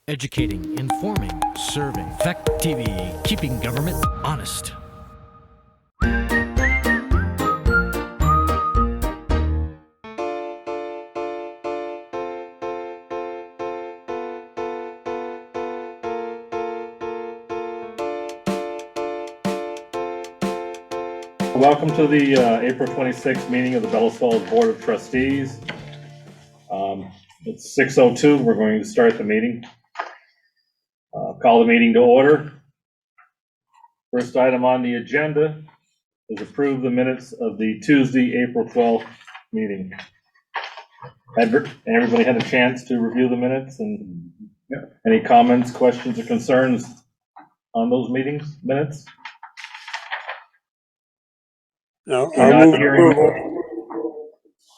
Educating, informing, serving. Fact TV, keeping government honest. Welcome to the April 26th meeting of the Bellows Board of Trustees. It's 6:02. We're going to start the meeting. Call the meeting to order. First item on the agenda is approve the minutes of the Tuesday, April 12th meeting. Everybody had a chance to review the minutes, and any comments, questions, or concerns on those minutes? No, We're I'll not move hearing. approval.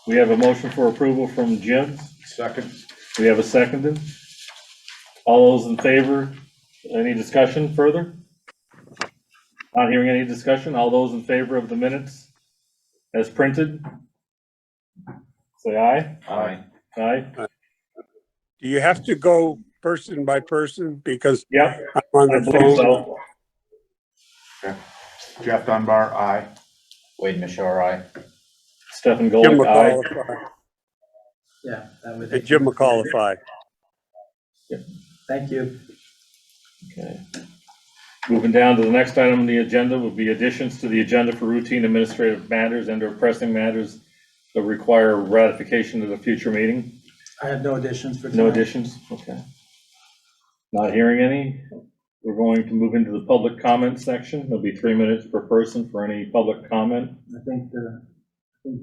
We have a motion for approval from Jim. Second. We have a seconded. All those in favor? Any discussion further? Not hearing any discussion. All those in favor of the minutes as printed? Say aye. Aye. Aye. Do you have to go person by person because Yep, I'm on I the believe phone? so. Jeff Dunbar, aye. Wade Mishore, aye. Stephen Jim Golick, aye. McAulify. Yeah, that would. Hey, Jim McAulify. Thank you. Okay. Moving down to the next item on the agenda will be additions to the agenda for routine administrative matters and or pressing matters that require ratification at a future meeting. I have no additions for tonight. No additions? Okay. Not hearing any. We're going to move into the public comment section. There'll be 3 minutes per person for any public comment. I think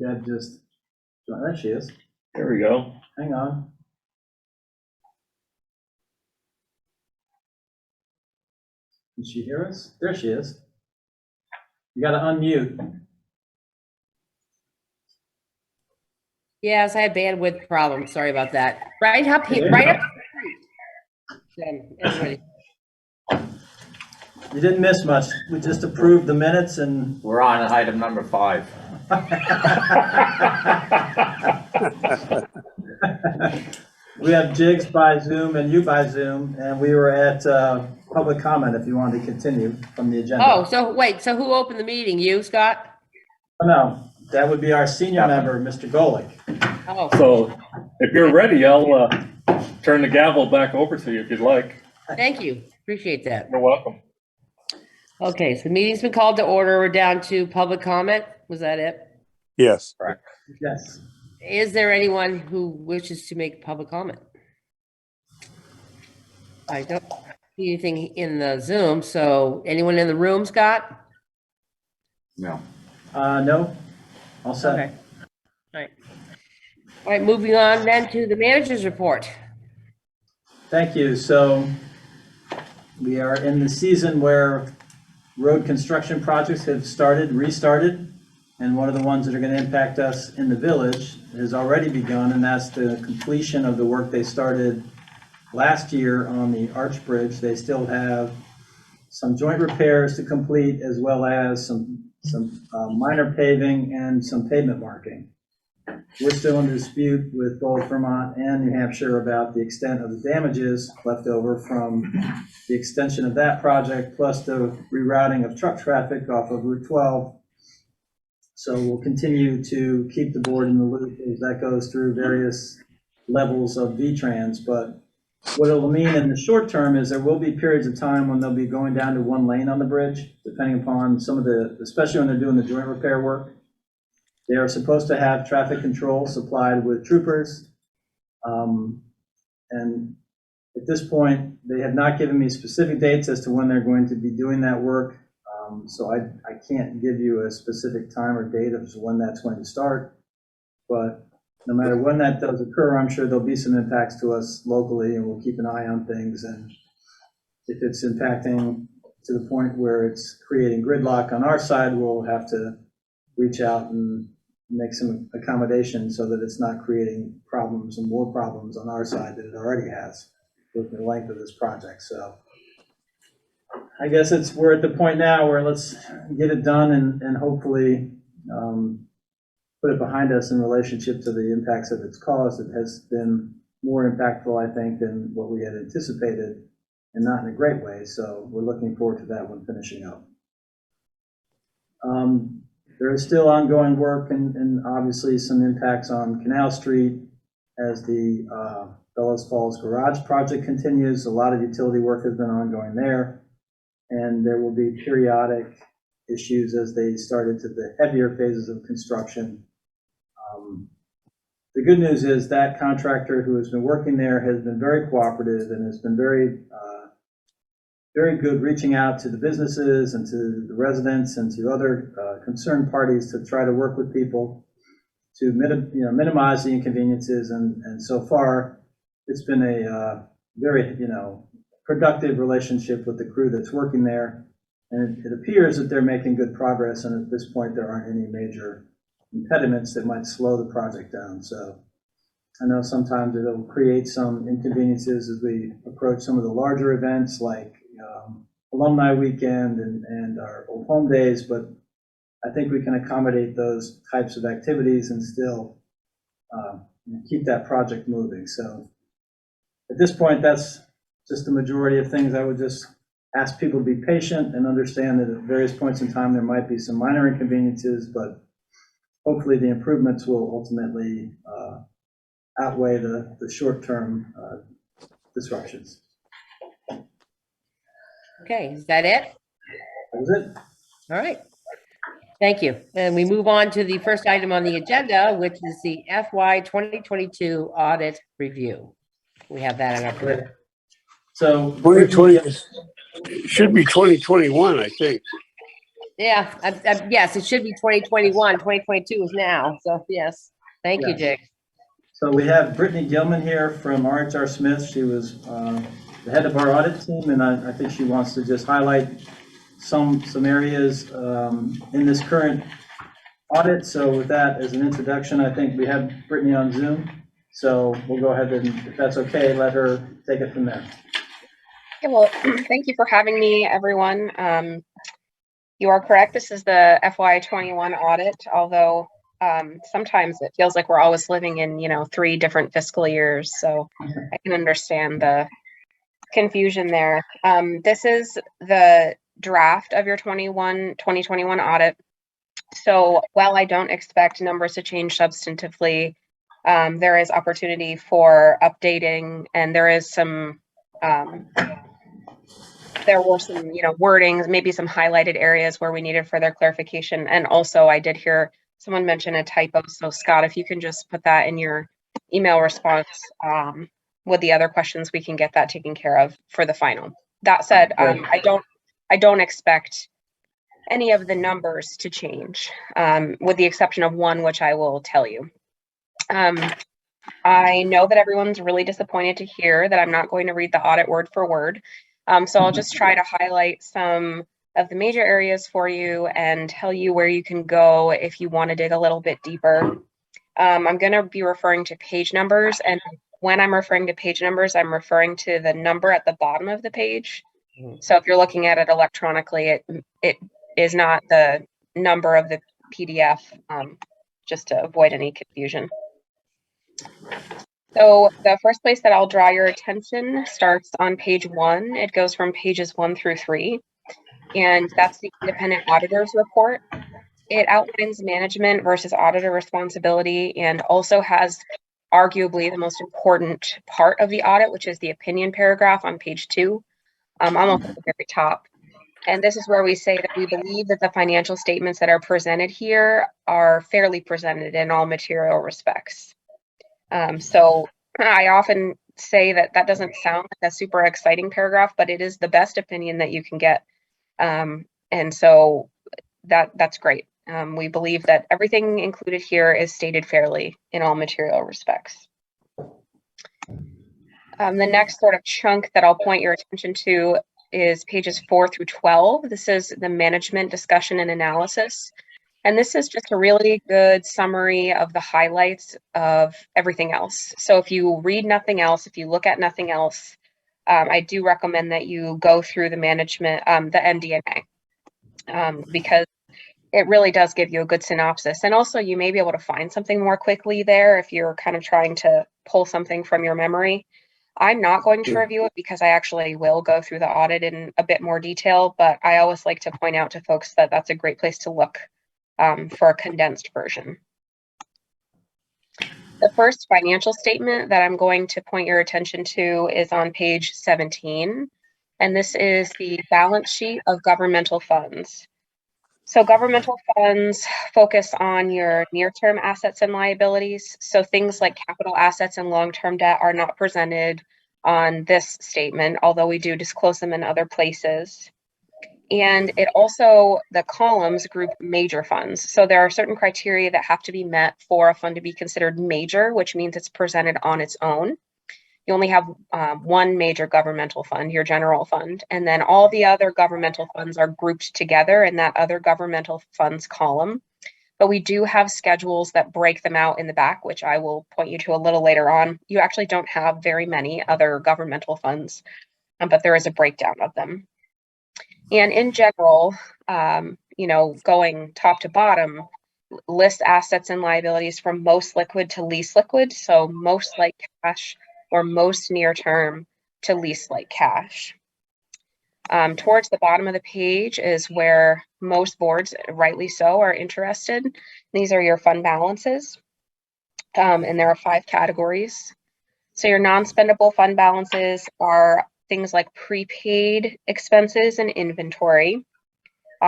Deb just, there she is. There we go. Hang on. Can she hear us? There she is. You gotta unmute. Yes, I had bandwidth problems. Sorry about that. Right up here, right up. Everybody. You didn't miss much. We just approved the minutes and We're on item number 5. we have Jigs by Zoom and you by Zoom, and we were at public comment if you wanted to continue from the agenda. Oh, so wait, so who opened the meeting? You, Scott? Oh, no, that would be our senior member, Mr. Golick. Oh, So if you're ready, I'll turn the gavel back over to you if you'd like. thank you. Appreciate that. You're welcome. Okay, so the meeting's been called to order. We're down to public comment. Was that it? Yes. Yes. Is there anyone who wishes to make public comment? I don't see anything in the Zoom, so anyone in the room, Scott? No. No, all set. Okay. All right, moving on then to the manager's report. Thank you. So we are in the season where road construction projects have restarted, and one of the ones that are going to impact us in the village has already begun, and that's the completion of the work they started last year on the Arch Bridge. They still have some joint repairs to complete, as well as some minor paving and some pavement marking. We're still in dispute with both Vermont and New Hampshire about the extent of the damages left over from the extension of that project, plus the rerouting of truck traffic off of Route 12. So we'll continue to keep the board in the loop as that goes through various levels of VTrans. But what it'll mean in the short term is there will be periods of time when they'll be going down to one lane on the bridge, depending upon some of the, especially when they're doing the joint repair work. They are supposed to have traffic control supplied with troopers. And at this point, they have not given me specific dates as to when they're going to be doing that work. So I can't give you a specific time or date of when that's going to start. But no matter when that does occur, I'm sure there'll be some impacts to us locally, and we'll keep an eye on things. And if it's impacting to the point where it's creating gridlock on our side, we'll have to reach out and make some accommodations so that it's not creating problems and more problems on our side than it already has with the length of this project. So I guess we're at the point now where let's get it done and hopefully put it behind us in relationship to the impacts that it's caused. It has been more impactful, I think, than what we had anticipated, and not in a great way. So we're looking forward to that one finishing up. There is still ongoing work and obviously some impacts on Canal Street as the Bellows Falls Garage project continues. A lot of utility work has been ongoing there, and there will be periodic issues as they start into the heavier phases of construction. The good news is that contractor who has been working there has been very cooperative and has been very good reaching out to the businesses and to the residents and to other concerned parties to try to work with people to minimize the inconveniences. And so far, it's been a very productive relationship with the crew that's working there. And it appears that they're making good progress. And at this point, there aren't any major impediments that might slow the project down. So I know sometimes it'll create some inconveniences as we approach some of the larger events like Alumni Weekend and our Old Home Days, but I think we can accommodate those types of activities and still keep that project moving. So at this point, that's just the majority of things. I would just ask people to be patient and understand that at various points in time, there might be some minor inconveniences, but hopefully the improvements will ultimately outweigh the short-term disruptions. Okay, is that it? That was it. All right. Thank you. And we move on to the first item on the agenda, which is the FY 2022 audit review. We have that in our plan. So 2020, it should be 2021, I think. Yeah, yes, it should be 2021. 2022 is now. So yes, thank you, Yes. Jake. So we have Brittany Gilman here from RHR Smith. She was the head of our audit team, and I think she wants to just highlight some areas in this current audit. So with that as an introduction, I think we have Brittany on Zoom. So we'll go ahead and, if that's okay, let her take it from there. Yeah, well, thank you for having me, everyone. You are correct. This is the FY21 audit, although sometimes it feels like we're always living in, 3 different fiscal years. So I can understand the confusion there. This is the draft of your 2021 audit. So while I don't expect numbers to change substantively, there is opportunity for updating, and there is some there were some, wordings, maybe some highlighted areas where we needed further clarification. And also I did hear someone mention a typo. So Scott, if you can just put that in your email response with the other questions, we can get that taken care of for the final. That said, I don't expect any of the numbers to change, with the exception of one, which I will tell you. I know that everyone's really disappointed to hear that I'm not going to read the audit word for word. So I'll just try to highlight some of the major areas for you and tell you where you can go if you want to dig a little bit deeper. I'm going to be referring to page numbers, and when I'm referring to page numbers, I'm referring to the number at the bottom of the page. So if you're looking at it electronically, it is not the number of the PDF, just to avoid any confusion. So the first place that I'll draw your attention starts on page 1. It goes from pages 1 through 3, and that's the independent auditor's report. It outlines management versus auditor responsibility, and also has arguably the most important part of the audit, which is the opinion paragraph on page 2, almost at the very top. And this is where we say that we believe that the financial statements that are presented here are fairly presented in all material respects. So I often say that that doesn't sound like a super exciting paragraph, but it is the best opinion that you can get. And so that's great. We believe that everything included here is stated fairly in all material respects. The next sort of chunk that I'll point your attention to is pages 4 through 12. This is the management discussion and analysis. And this is just a really good summary of the highlights of everything else. So if you read nothing else, if you look at nothing else, I do recommend that you go through the management, the MD&A, because it really does give you a good synopsis. And also you may be able to find something more quickly there if you're kind of trying to pull something from your memory. I'm not going to review it because I actually will go through the audit in a bit more detail, but I always like to point out to folks that that's a great place to look for a condensed version. The first financial statement that I'm going to point your attention to is on page 17, and this is the balance sheet of governmental funds. So governmental funds focus on your near-term assets and liabilities. So things like capital assets and long-term debt are not presented on this statement, although we do disclose them in other places. And it also, the columns group major funds. So there are certain criteria that have to be met for a fund to be considered major, which means it's presented on its own. You only have one major governmental fund, your general fund, and then all the other governmental funds are grouped together in that other governmental funds column. But we do have schedules that break them out in the back, which I will point you to a little later on. You actually don't have very many other governmental funds, but there is a breakdown of them. And in general, going top to bottom, list assets and liabilities from most liquid to least liquid. So most like cash or most near term to least like cash. Towards the bottom of the page is where most boards, rightly so, are interested. These are your fund balances. And there are 5 categories. So your non-spendable fund balances are things like prepaid expenses and inventory.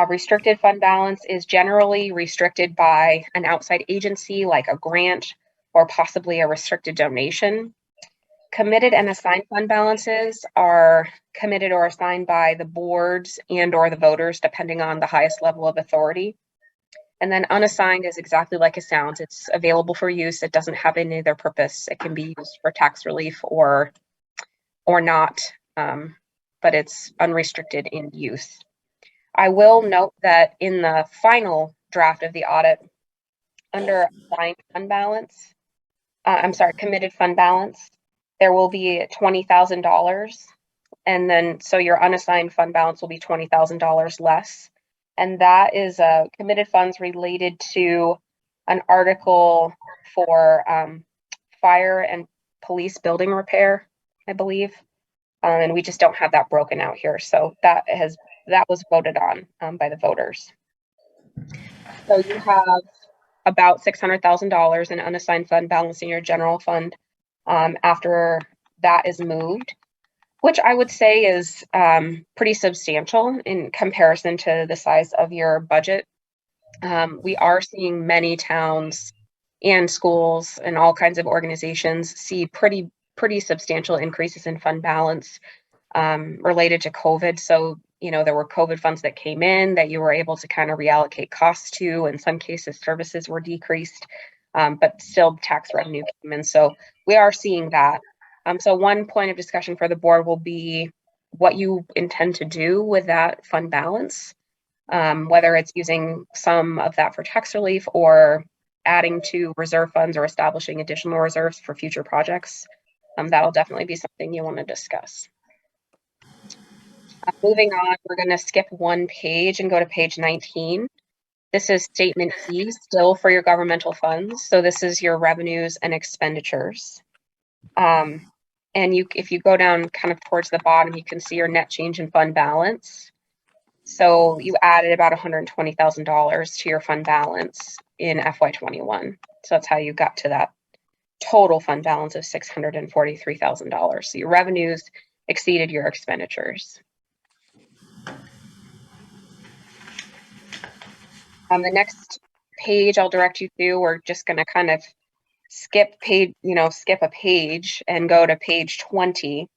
Restricted fund balance is generally restricted by an outside agency like a grant or possibly a restricted donation. Committed and assigned fund balances are committed or assigned by the boards and or the voters, depending on the highest level of authority. And then unassigned is exactly like it sounds. It's available for use. It doesn't have any other purpose. It can be used for tax relief or not, but it's unrestricted in use. I will note that in the final draft of the audit, under assigned fund balance, committed fund balance, there will be $20,000. And then, so your unassigned fund balance will be $20,000 less. And that is committed funds related to an article for fire and police building repair, I believe. And we just don't have that broken out here. So that was voted on by the voters. So you have about $600,000 in unassigned fund balance in your general fund after that is moved, which I would say is pretty substantial in comparison to the size of your budget. We are seeing many towns and schools and all kinds of organizations see pretty substantial increases in fund balance related to COVID. So, there were COVID funds that came in that you were able to kind of reallocate costs to. In some cases, services were decreased, but still tax revenue came in. So we are seeing that. So one point of discussion for the board will be what you intend to do with that fund balance, whether it's using some of that for tax relief or adding to reserve funds or establishing additional reserves for future projects. That'll definitely be something you want to discuss. Moving on, we're going to skip one page and go to page 19. This is statement E, still for your governmental funds. So this is your revenues and expenditures. And if you go down kind of towards the bottom, you can see your net change in fund balance. So you added about $120,000 to your fund balance in FY21. So that's how you got to that total fund balance of $643,000. So your revenues exceeded your expenditures. The next page I'll direct you to, we're just going to kind of skip a page and go to page 20,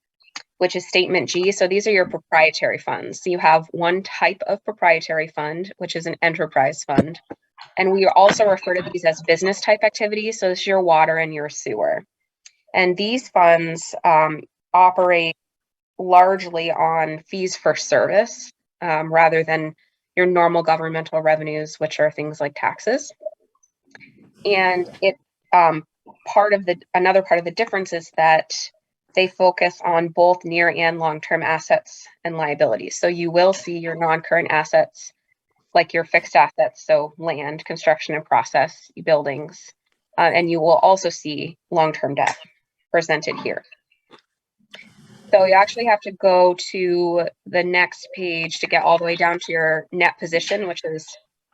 which is statement G. So these are your proprietary funds. So you have one type of proprietary fund, which is an enterprise fund. And we also refer to these as business type activities. So this is your water and your sewer. And these funds operate largely on fees for service rather than your normal governmental revenues, which are things like taxes. And another part of the difference is that they focus on both near and long-term assets and liabilities. So you will see your non-current assets, like your fixed assets, so land, construction and process, buildings, and you will also see long-term debt. presented here. So you actually have to go to the next page to get all the way down to your net position, which is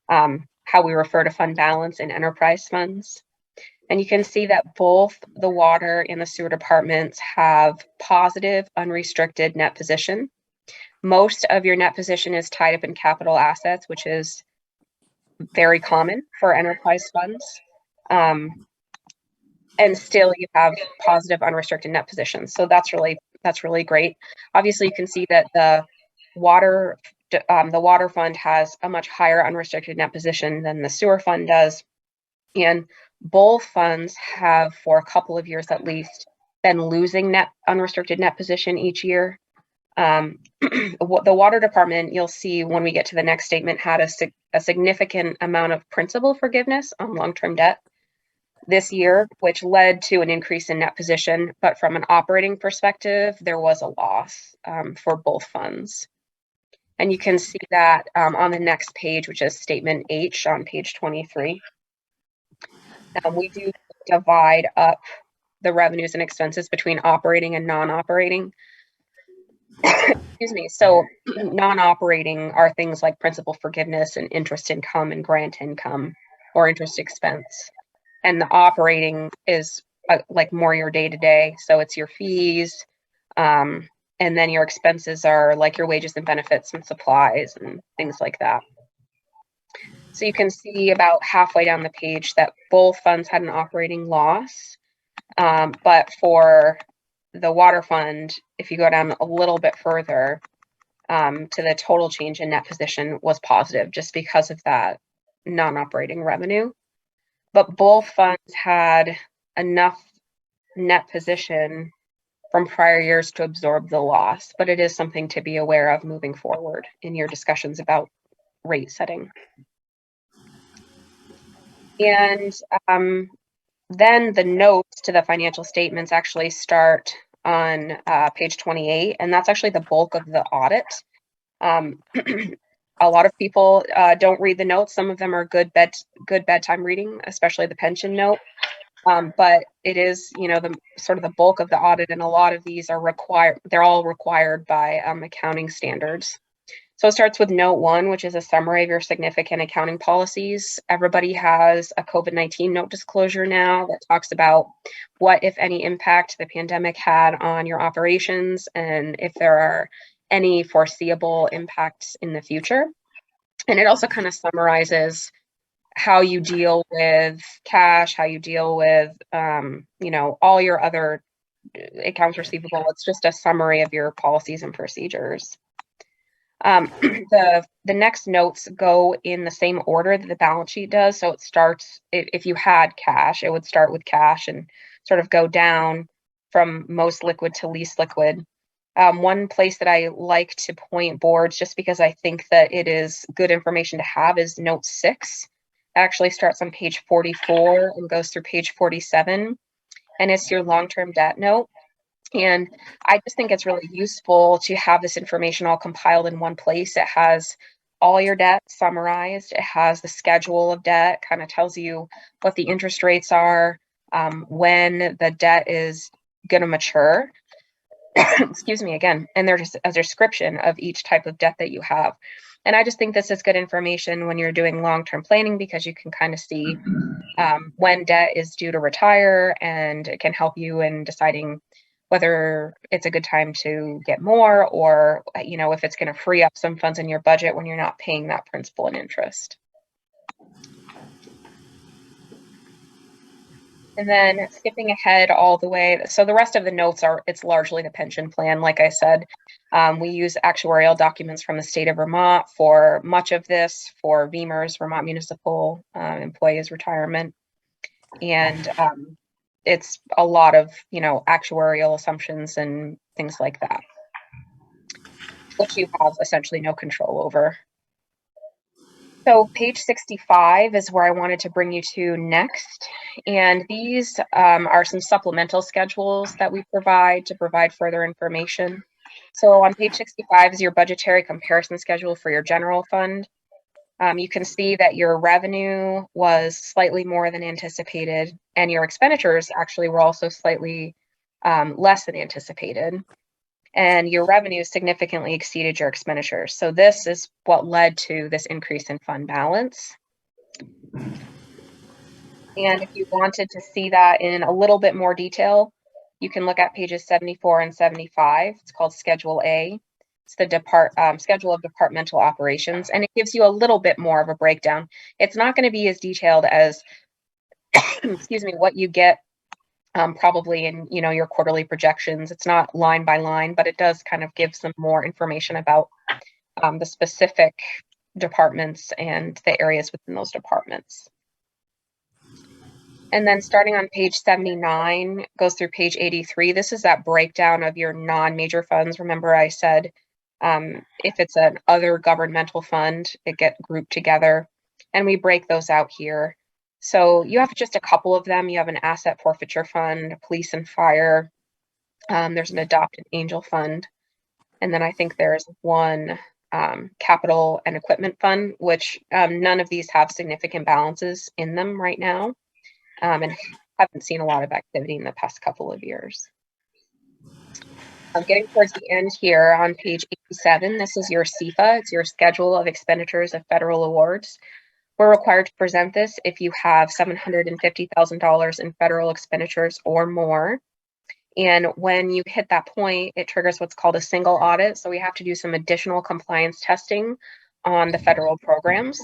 how we refer to fund balance in enterprise funds. And you can see that both the water and the sewer departments have positive unrestricted net position. Most of your net position is tied up in capital assets, which is very common for enterprise funds. And still you have positive unrestricted net positions. So that's really great. Obviously, you can see that the water fund has a much higher unrestricted net position than the sewer fund does. And both funds have, for a couple of years at least, been losing unrestricted net position each year. The water department, you'll see when we get to the next statement, had a significant amount of principal forgiveness on long-term debt this year, which led to an increase in net position. But from an operating perspective, there was a loss for both funds. And you can see that on the next page, which is statement H on page 23. We do divide up the revenues and expenses between operating and non-operating. Excuse me. So non-operating are things like principal forgiveness and interest income and grant income or interest expense. And the operating is like more your day-to-day. So it's your fees. And then your expenses are like your wages and benefits and supplies and things like that. So you can see about halfway down the page that both funds had an operating loss. But for the water fund, if you go down a little bit further, to the total change in net position was positive just because of that non-operating revenue. But both funds had enough net position from prior years to absorb the loss, but it is something to be aware of moving forward in your discussions about rate setting. And then the notes to the financial statements actually start on page 28, and that's actually the bulk of the audit. A lot of people don't read the notes. Some of them are good bedtime reading, especially the pension note. But it is, the sort of the bulk of the audit, and a lot of these are required. They're all required by accounting standards. So it starts with note 1, which is a summary of your significant accounting policies. Everybody has a COVID-19 note disclosure now that talks about what, if any, impact the pandemic had on your operations and if there are any foreseeable impacts in the future. And it also kind of summarizes how you deal with cash, how you deal with, all your other accounts receivable. It's just a summary of your policies and procedures. The next notes go in the same order that the balance sheet does. So it starts, if you had cash, it would start with cash and sort of go down from most liquid to least liquid. One place that I like to point boards, just because I think that it is good information to have, is note 6. It actually starts on page 44 and goes through page 47. And it's your long-term debt note. And I just think it's really useful to have this information all compiled in one place. It has all your debt summarized. It has the schedule of debt, kind of tells you what the interest rates are, when the debt is going to mature. Excuse me again. And there's a description of each type of debt that you have. And I just think this is good information when you're doing long-term planning, because you can kind of see when debt is due to retire, and it can help you in deciding whether it's a good time to get more, or, if it's going to free up some funds in your budget when you're not paying that principal and interest. And then skipping ahead all the way. So the rest of the notes it's largely the pension plan. Like I said, we use actuarial documents from the state of Vermont for much of this, for VEMR's, Vermont Municipal Employees Retirement. And it's a lot of, actuarial assumptions and things like that, which you have essentially no control over. So page 65 is where I wanted to bring you to next. And these are some supplemental schedules that we provide to provide further information. So on page 65 is your budgetary comparison schedule for your general fund. You can see that your revenue was slightly more than anticipated, and your expenditures actually were also slightly less than anticipated. And your revenues significantly exceeded your expenditures. So this is what led to this increase in fund balance. And if you wanted to see that in a little bit more detail, you can look at pages 74 and 75. It's called Schedule A. It's the schedule of departmental operations, and it gives you a little bit more of a breakdown. It's not going to be as detailed as, excuse me, what you get probably in your quarterly projections. It's not line by line, but it does kind of give some more information about the specific departments and the areas within those departments. And then starting on page 79, goes through page 83. This is that breakdown of your non-major funds. Remember I said if it's an other governmental fund, it get grouped together, and we break those out here. So you have just a couple of them. You have an asset forfeiture fund, police and fire. There's an adopt an angel fund. And then I think there's one capital and equipment fund, which none of these have significant balances in them right now. And haven't seen a lot of activity in the past couple of years. I'm getting towards the end here on page 87. This is your SEFA. It's your schedule of expenditures of federal awards. We're required to present this if you have $750,000 in federal expenditures or more. And when you hit that point, it triggers what's called a single audit. So we have to do some additional compliance testing on the federal programs.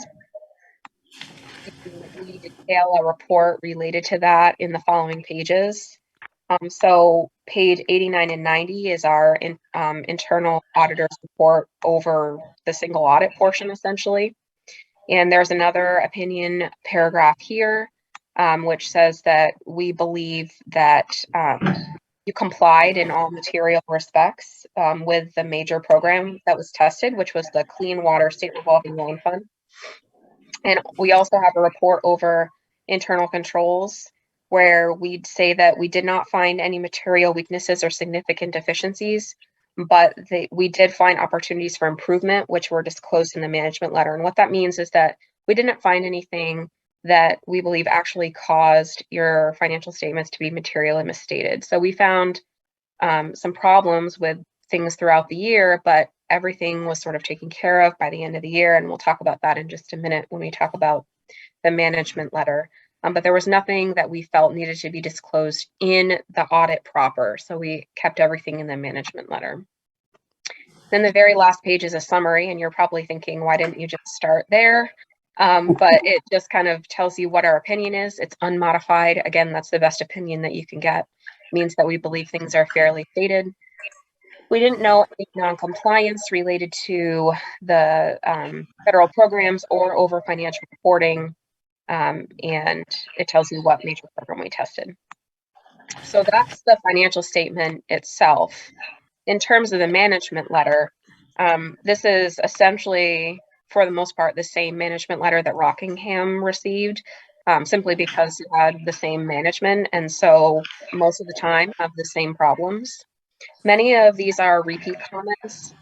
We detail a report related to that in the following pages. So page 89 and 90 is our internal auditor's report over the single audit portion, essentially. And there's another opinion paragraph here, which says that we believe that you complied in all material respects with the major program that was tested, which was the Clean Water State Revolving Loan Fund. And we also have a report over internal controls where we'd say that we did not find any material weaknesses or significant deficiencies, but we did find opportunities for improvement, which were disclosed in the management letter. And what that means is that we didn't find anything that we believe actually caused your financial statements to be materially misstated. So we found some problems with things throughout the year, but everything was sort of taken care of by the end of the year. And we'll talk about that in just a minute when we talk about the management letter. But there was nothing that we felt needed to be disclosed in the audit proper. So we kept everything in the management letter. Then the very last page is a summary, and you're probably thinking, why didn't you just start there? But it just kind of tells you what our opinion is. It's unmodified. Again, that's the best opinion that you can get. It means that we believe things are fairly stated. We didn't know any non-compliance related to the federal programs or over financial reporting, and it tells you what major program we tested. So that's the financial statement itself. In terms of the management letter, this is essentially, for the most part, the same management letter that Rockingham received, simply because it had the same management, and so most of the time have the same problems. Many of these are repeat comments.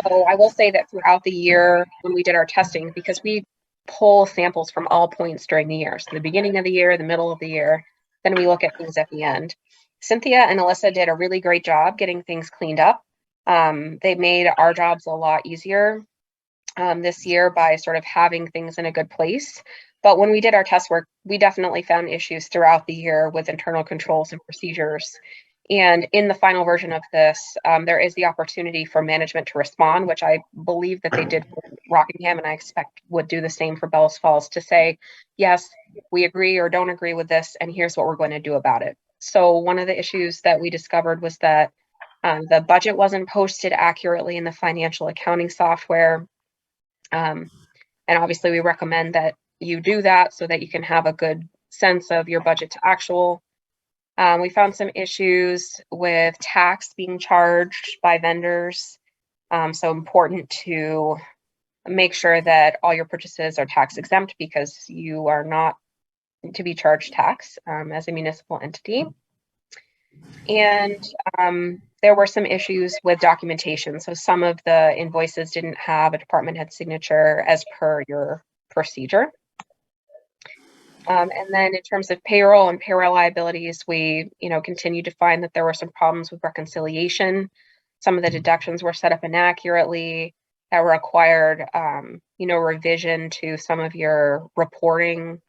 So I will say that throughout the year when we did our testing, because we pull samples from all points during the year, so the beginning of the year, the middle of the year, then we look at things at the end. Cynthia and Alyssa did a really great job getting things cleaned up. They made our jobs a lot easier this year by sort of having things in a good place. But when we did our test work, we definitely found issues throughout the year with internal controls and procedures. And in the final version of this, there is the opportunity for management to respond, which I believe that they did for Rockingham, and I expect would do the same for Bellows Falls, to say, yes, we agree or don't agree with this, and here's what we're going to do about it. So one of the issues that we discovered was that the budget wasn't posted accurately in the financial accounting software. And obviously we recommend that you do that so that you can have a good sense of your budget to actual. We found some issues with tax being charged by vendors. So important to make sure that all your purchases are tax exempt, because you are not to be charged tax as a municipal entity. And there were some issues with documentation. So some of the invoices didn't have a department head signature as per your procedure. And then in terms of payroll and payroll liabilities, we, continue to find that there were some problems with reconciliation. Some of the deductions were set up inaccurately. That required, revision to some of your reporting,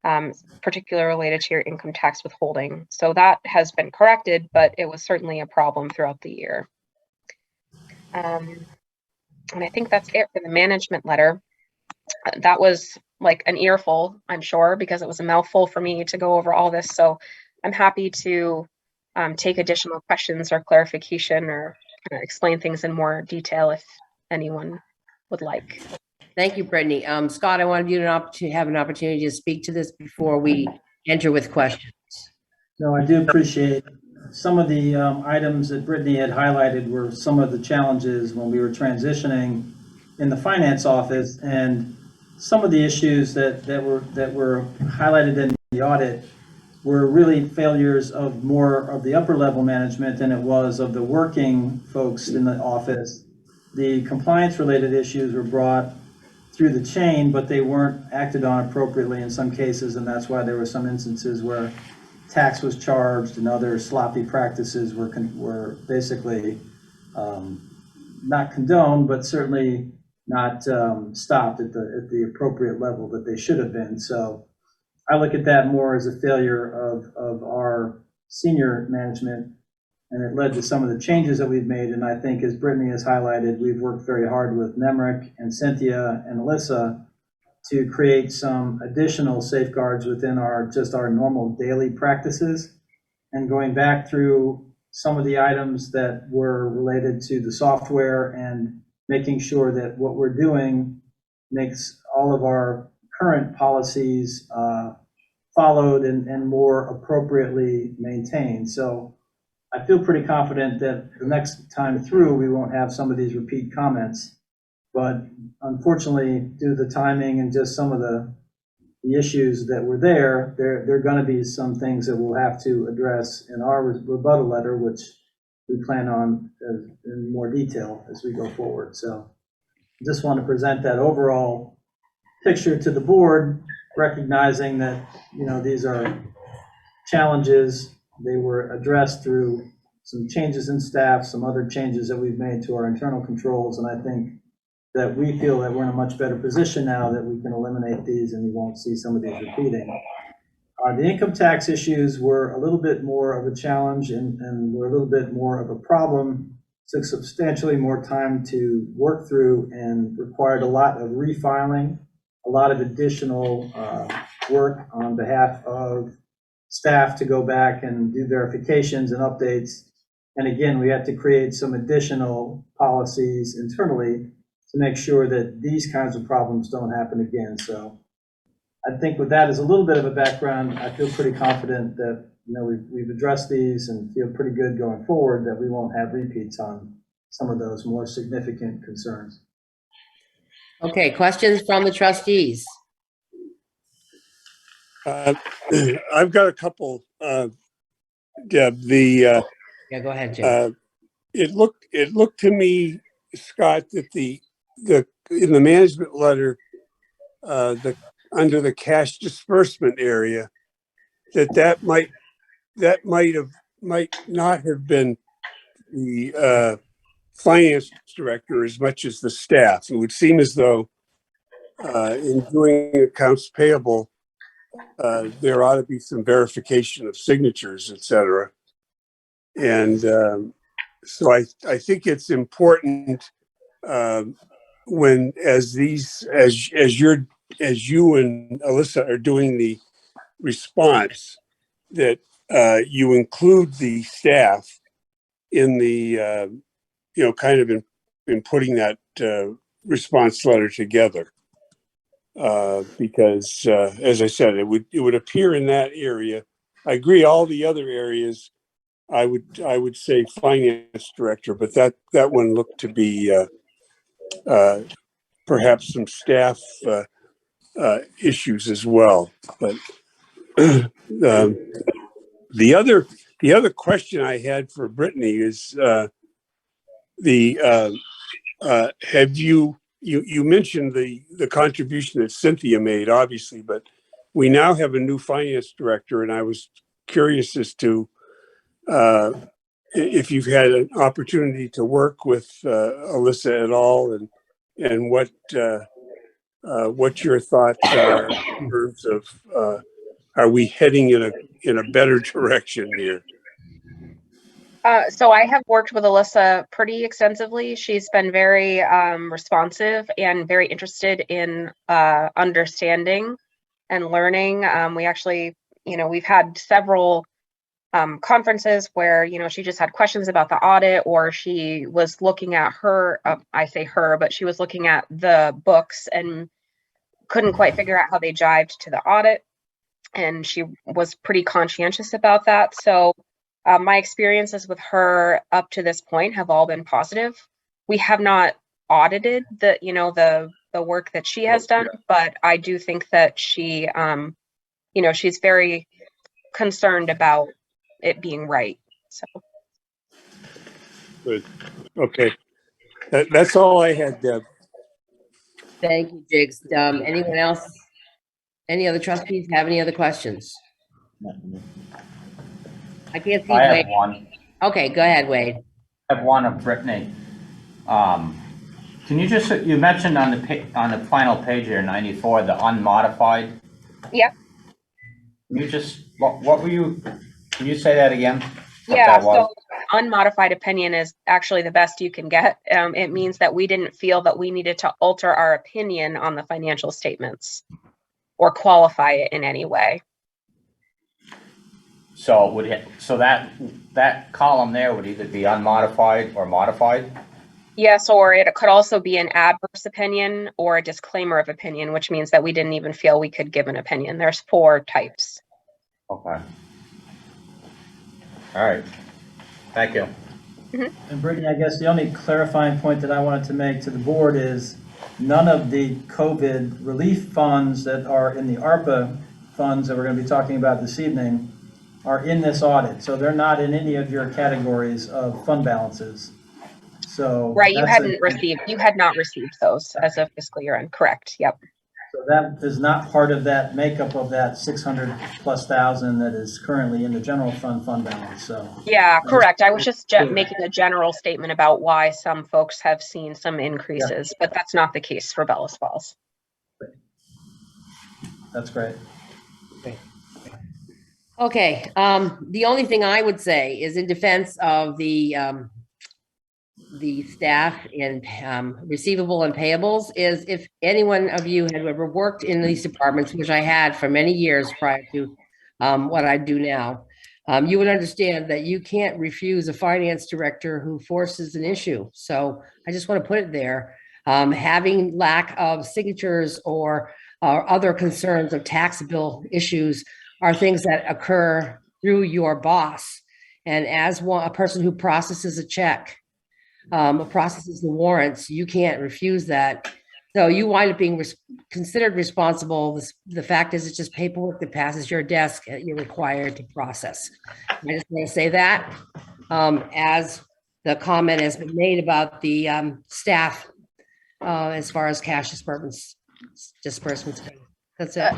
particularly related to your income tax withholding. So that has been corrected, but it was certainly a problem throughout the year. And I think that's it for the management letter. That was like an earful, I'm sure, because it was a mouthful for me to go over all this. So I'm happy to take additional questions or clarification or explain things in more detail if anyone would like. Thank you, Brittany. Scott, I wanted you to have an opportunity to speak to this before we enter with questions. No, I do appreciate some of the items that Brittany had highlighted were some of the challenges when we were transitioning in the finance office, and some of the issues that were highlighted in the audit were really failures of more of the upper level management than it was of the working folks in the office. The compliance related issues were brought through the chain, but they weren't acted on appropriately in some cases, and that's why there were some instances where tax was charged and other sloppy practices were basically not condoned, but certainly not stopped at the appropriate level that they should have been. So I look at that more as a failure of our senior management, and it led to some of the changes that we've made. And I think, as Brittany has highlighted, we've worked very hard with Nemrick and Cynthia and Alyssa to create some additional safeguards within our normal daily practices, and going back through some of the items that were related to the software and making sure that what we're doing makes all of our current policies followed and more appropriately maintained. So I feel pretty confident that the next time through, we won't have some of these repeat comments. But unfortunately, due to the timing and just some of the issues that were there are going to be some things that we'll have to address in our rebuttal letter, which we plan on in more detail as we go forward. So I just want to present that overall picture to the board, recognizing that, these are challenges. They were addressed through some changes in staff, some other changes that we've made to our internal controls, and I think that we feel that we're in a much better position now that we can eliminate these and we won't see some of these repeating. The income tax issues were a little bit more of a challenge and were a little bit more of a problem. Took substantially more time to work through and required a lot of refiling, a lot of additional work on behalf of staff to go back and do verifications and updates. And again, we had to create some additional policies internally to make sure that these kinds of problems don't happen again. So I think with that as a little bit of a background, I feel pretty confident that we've addressed these and feel pretty good going forward that we won't have repeats on some of those more significant concerns. Okay, questions from the trustees? I've got a couple, Deb. Yeah, go ahead, Jim. It looked to me, Scott, that in the management letter, under the cash disbursement area, that might not have been the finance director as much as the staff. It would seem as though in doing accounts payable, there ought to be some verification of signatures, et cetera. And so I think it's important when as you and Alyssa are doing the response that you include the staff in the kind of in putting that response letter together, because as I said, it would appear in that area. I agree, all the other areas I would say finance director, but that one looked to be perhaps some staff issues as well. But the other question I had for Brittany is have you mentioned the contribution that Cynthia made, obviously, but we now have a new finance director, and I was curious as to if you've had an opportunity to work with Alyssa at all, and what your thoughts are in terms of are we heading in a better direction here? So I have worked with Alyssa pretty extensively. She's been very responsive and very interested in understanding and learning. We actually, we've had several conferences where, she just had questions about the audit, or she was looking at I say her, but she was looking at the books and couldn't quite figure out how they jived to the audit. And she was pretty conscientious about that. So my experiences with her up to this point have all been positive. We have not audited the work that she has done, but I do think that she, she's very concerned about it being right. So. Good. Okay. That's all I had, Deb. Thank you, Jigs. Anyone else? Any other trustees have any other questions? I can't see I Wade. have one. Okay, go ahead, Wade. I have one of Brittany. Can you you mentioned on the final page here, 94, the unmodified? Yeah. Can you can you say that again? Yeah, so unmodified opinion is actually the best you can get. It means that we didn't feel that we needed to alter our opinion on the financial statements or qualify it in any way. So that column there would either be unmodified or modified? Yes, or it could also be an adverse opinion or a disclaimer of opinion, which means that we didn't even feel we could give an opinion. There's 4 types. Okay. All right. Thank you. And Brittany, I guess the only clarifying point that I wanted to make to the board is none of the COVID relief funds that are in the ARPA funds that we're going to be talking about this evening are in this audit. So they're not in any of your categories of fund balances. So right, you had not received those as of fiscal year end. Correct. Yep. So that is not part of that makeup of that 600,000+ that is currently in the general fund balance. So yeah, correct. I was just making a general statement about why some folks have seen some increases, but that's not the case for Bellows Falls. That's great. Okay, the only thing I would say is in defense of the staff in receivable and payables is if any one of you had ever worked in these departments, which I had for many years prior to what I do now, you would understand that you can't refuse a finance director who forces an issue. So I just want to put it there. Having lack of signatures or other concerns of tax bill issues are things that occur through your boss. And as a person who processes a check, processes the warrants, you can't refuse that. So you wind up being considered responsible. The fact is, it's just paperwork that passes your desk that you're required to process. I just want to say that as the comment has been made about the staff as far as cash disbursements. That's it.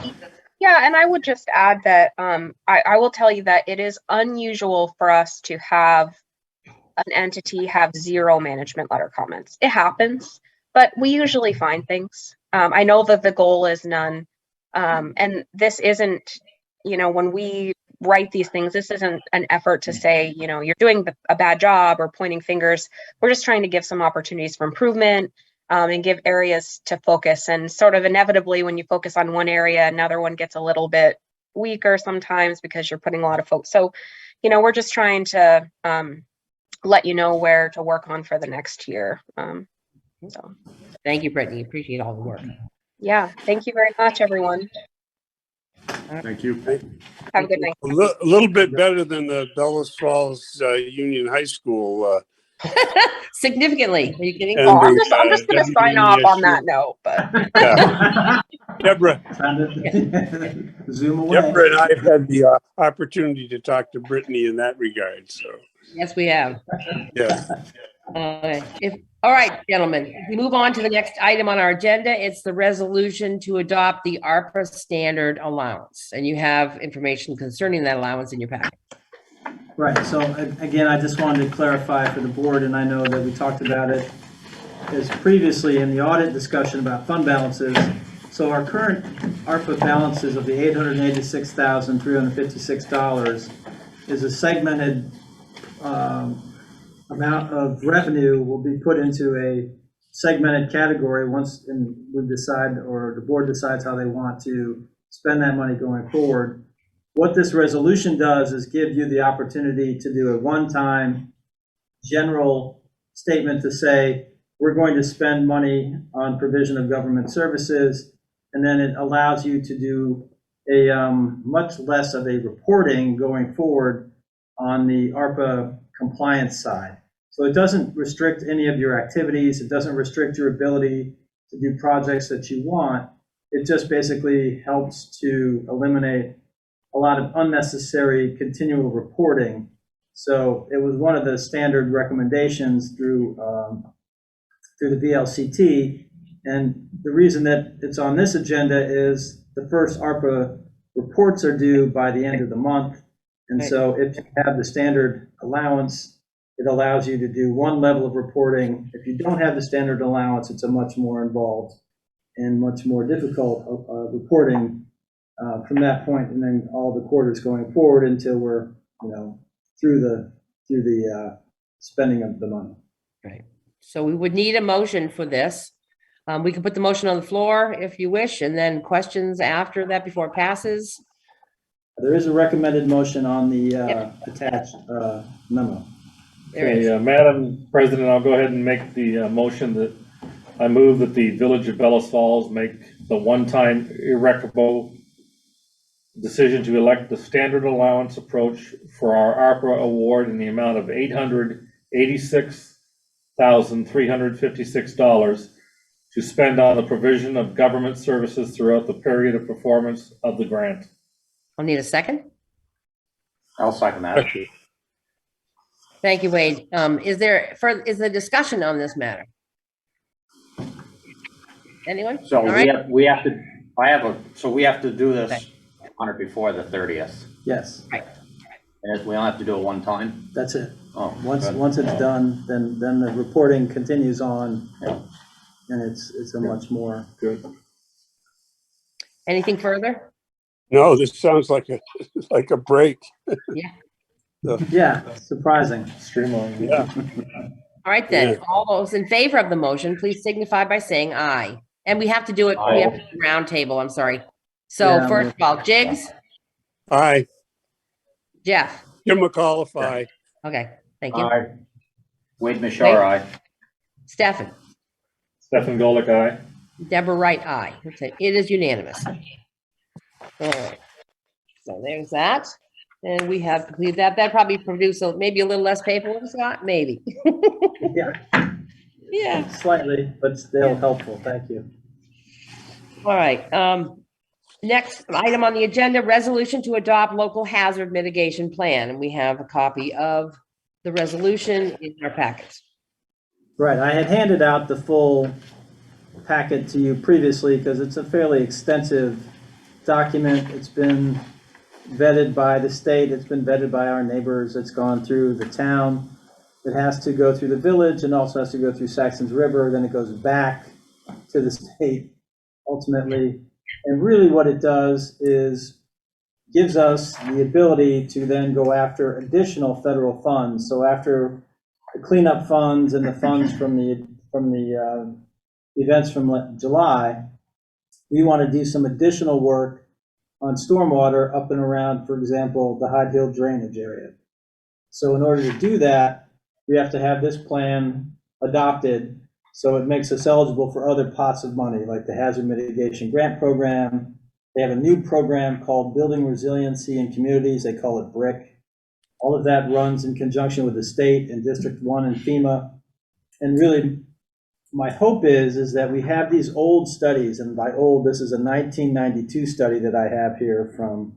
Yeah, and I would just add that I will tell you that it is unusual for us to have an entity have 0 management letter comments. It happens, but we usually find things. I know that the goal is none. And this isn't, when we write these things, this isn't an effort to say, you're doing a bad job or pointing fingers. We're just trying to give some opportunities for improvement and give areas to focus. And sort of inevitably, when you focus on one area, another one gets a little bit weaker sometimes because you're putting a lot of folks. So, we're just trying to let you know where to work on for the next year. So thank you, Brittany. Appreciate all the work. Yeah, thank you very much, everyone. Thank you. Have a good night. A little bit better than the Bellows Falls Union High School. Significantly. Are you kidding? And I'm just going to sign off on that note. But Yeah. Deborah Zoom away. and I have had the opportunity to talk to Brittany in that regard. So Yes, we have. yeah. All right, gentlemen, if we move on to the next item on our agenda, it's the resolution to adopt the ARPA standard allowance. And you have information concerning that allowance in your packet. Right, so again, I just wanted to clarify for the board, and I know that we talked about it as previously in the audit discussion about fund balances. So our current ARPA balances of the $886,356 is a segmented amount of revenue will be put into a segmented category once we decide, or the board decides how they want to spend that money going forward. What this resolution does is give you the opportunity to do a one-time general statement to say, we're going to spend money on provision of government services, and then it allows you to do a much less of a reporting going forward on the ARPA compliance side. So it doesn't restrict any of your activities. It doesn't restrict your ability to do projects that you want. It just basically helps to eliminate a lot of unnecessary continual reporting. So it was one of the standard recommendations through the VLCT. And the reason that it's on this agenda is the first ARPA reports are due by the end of the month. And so if you have the standard allowance, it allows you to do one level of reporting. If you don't have the standard allowance, it's a much more involved and much more difficult reporting from that point, and then all the quarters going forward until we're, through the spending of the money. Right. So we would need a motion for this. We can put the motion on the floor if you wish, and then questions after that before it passes. There is a recommended motion on the attached memo. Okay, Madam President, I'll go ahead and make the motion that I move that the Village of Bellows Falls make the one-time irrevocable decision to elect the standard allowance approach for our ARPA award in the amount of $886,356 to spend on the provision of government services throughout the period of performance of the grant. I'll need a second. I'll second that. Thank you, Wade. Is there discussion on this matter? Anyone? So All right. we have to do this on or before the 30th. Yes, And we don't have to do it one time? that's it. Oh, Once good. it's done, then the reporting continues on, Yeah. and it's a much more. Good. Anything further? No, this sounds like a break. Yeah, surprising. Streamline. Yeah. All right, then. Yeah. All those in favor of the motion, please signify by saying aye. And we have to do it, we have to do round table, I'm sorry. So Yeah, first of all, Jigs, Aye. Jeff. Jim McAuliffe, aye. Okay, thank you. Aye. Wade Mashar, aye. Stefan, Stephen Golick, aye. Deborah Wright, aye. Okay, it is unanimous. All right. So there's that. And we have completed that. That probably produced maybe a little less paperwork, Scott, maybe. Yeah, Yeah. slightly, but still helpful. Thank you. All right. Next item on the agenda, resolution to adopt local hazard mitigation plan. And we have a copy of the resolution in our packets. Right, I had handed out the full packet to you previously because it's a fairly extensive document. It's been vetted by the state, it's been vetted by our neighbors, it's gone through the town. It has to go through the village and also has to go through Saxon's River, then it goes back to the state ultimately. And really what it does is gives us the ability to then go after additional federal funds. So after the cleanup funds and the funds from the events from July, we want to do some additional work on stormwater up and around, for example, the Hyde Hill drainage area. So in order to do that, we have to have this plan adopted so it makes us eligible for other pots of money, like the Hazard Mitigation Grant Program. They have a new program called Building Resiliency in Communities. They call it BRIC. All of that runs in conjunction with the state and District 1 and FEMA. And really, my hope is that we have these old studies, and by old, this is a 1992 study that I have here from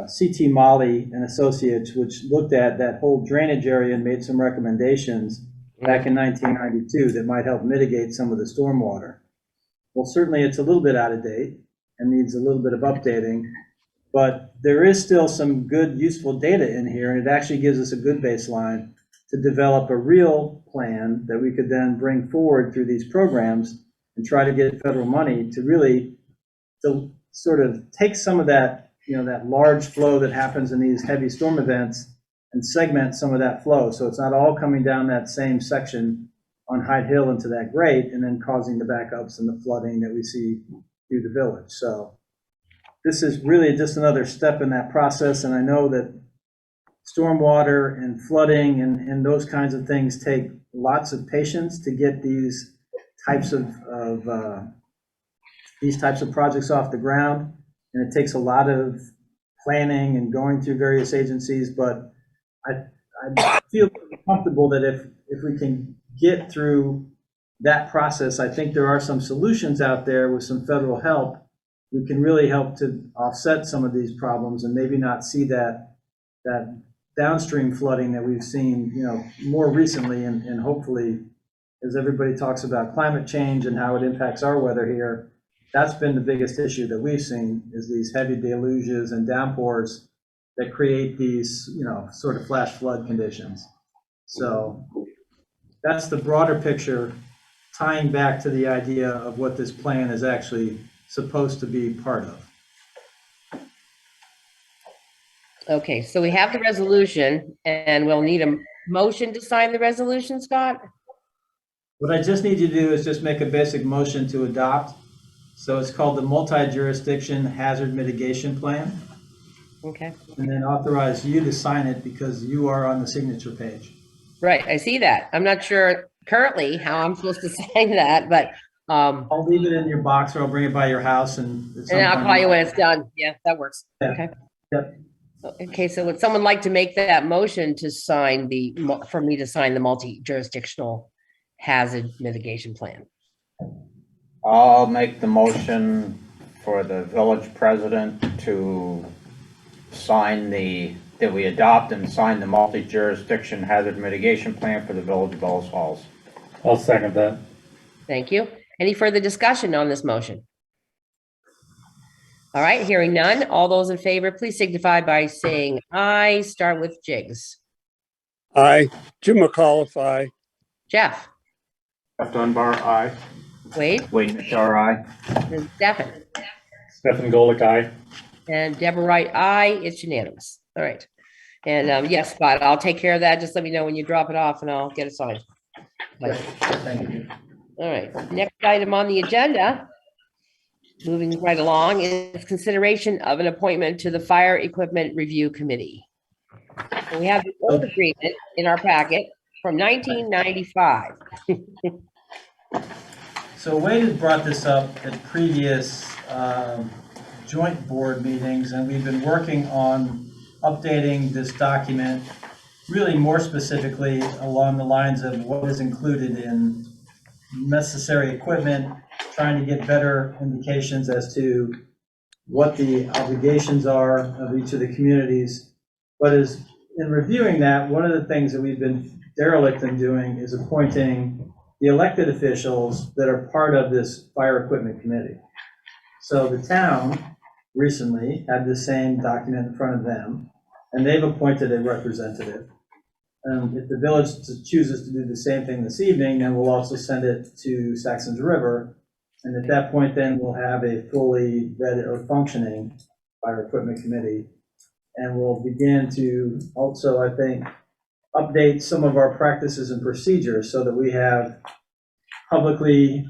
C.T. Molly and Associates, which looked at that whole drainage area and made some recommendations. back in 1992 that might help mitigate some of the stormwater. Well, certainly it's a little bit out of date and needs a little bit of updating, but there is still some good, useful data in here, and it actually gives us a good baseline to develop a real plan that we could then bring forward through these programs and try to get federal money to really to sort of take some of that, that large flow that happens in these heavy storm events and segment some of that flow. So it's not all coming down that same section on Hyde Hill into that grate and then causing the backups and the flooding that we see through the village. So this is really just another step in that process. And I know that stormwater and flooding and those kinds of things take lots of patience to get these types of projects off the ground. And it takes a lot of planning and going through various agencies, but I feel comfortable that if we can get through that process, I think there are some solutions out there with some federal help. We can really help to offset some of these problems and maybe not see that downstream flooding that we've seen, more recently. And hopefully, as everybody talks about climate change and how it impacts our weather here, that's been the biggest issue that we've seen, is these heavy deluges and downpours that create these, sort of flash flood conditions. So that's the broader picture, tying back to the idea of what this plan is actually supposed to be part of. Okay, so we have the resolution, and we'll need a motion to sign the resolution, Scott? What I just need you to do is just make a basic motion to adopt. So it's called the Multi-Jurisdiction Hazard Mitigation Plan, Okay, and then authorize you to sign it because you are on the signature page. right, I see that. I'm not sure currently how I'm supposed to sign that, but, I'll leave it in your box, or I'll bring it by your house and. and I'll call you when it's done. Yeah, that works. Yeah. Okay. Yep. Okay, so would someone like to make that motion to sign for me to sign the multi-jurisdictional hazard mitigation plan? I'll make the motion for the village president to sign that we adopt and sign the multi-jurisdiction hazard mitigation plan for the village of Bellows Falls. I'll second that. Thank you. Any further discussion on this motion? All right, hearing none. All those in favor, please signify by saying aye. Start with Jigs. Aye. Jim McAuliffe, aye. Jeff, Jeff Dunbar, aye. Wade, Wade Michelle, aye. and Stefan, Stephen Golick, aye. and Deborah Wright, aye. It's unanimous. All right. And yes, Scott, I'll take care of that. Just let me know when you drop it off and I'll get it signed. Thank you. All right, next item on the agenda, moving right along, is consideration of an appointment to the Fire Equipment Review Committee. And we have the old agreement in our packet from 1995. So Wade had brought this up at previous joint board meetings, and we've been working on updating this document, really more specifically along the lines of what is included in necessary equipment, trying to get better indications as to what the obligations are of each of the communities. But as in reviewing that, one of the things that we've been derelict in doing is appointing the elected officials that are part of this fire equipment committee. So the town recently had the same document in front of them, and they've appointed a representative. If the village chooses to do the same thing this evening, then we'll also send it to Saxon's River. And at that point, then we'll have a fully vetted or functioning fire equipment committee. And we'll begin to also, I think, update some of our practices and procedures so that we have publicly,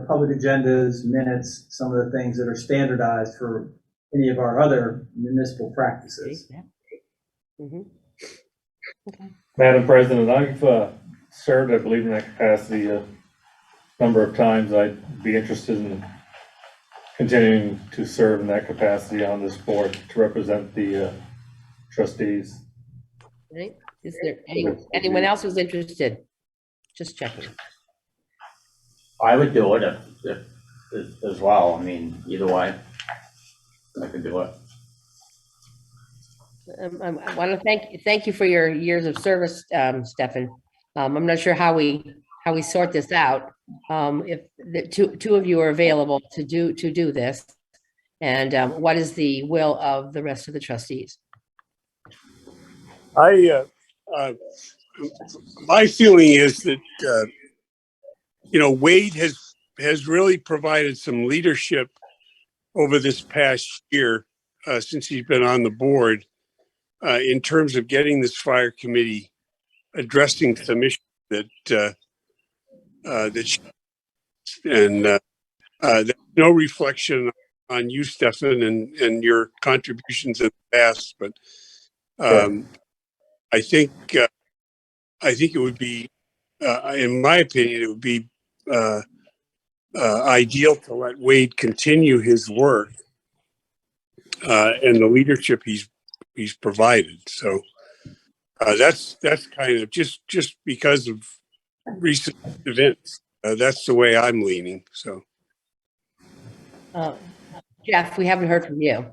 public agendas, minutes, some of the things that are standardized for any of our other municipal practices. Mhm. Madam President, I've served, I believe, in that capacity a number of times. I'd be interested in continuing to serve in that capacity on this board to represent the trustees. Right. Is there anyone else who's interested? Just checking. I would do it if as well. I mean, either way, I could do it. I want to thank you for your years of service, Stefan. I'm not sure how we sort this out. If the two of you are available to do this, and what is the will of the rest of the trustees? I, my feeling is that, Wade has really provided some leadership over this past year, since he's been on the board, in terms of getting this fire committee addressing some issues that there's no reflection on you, Stefan, and your contributions in the past, but I think it would be, in my opinion, it would be ideal to let Wade continue his work and the leadership he's provided. So that's kind of just because of recent events. That's the way I'm leaning. So Jeff, we haven't heard from you.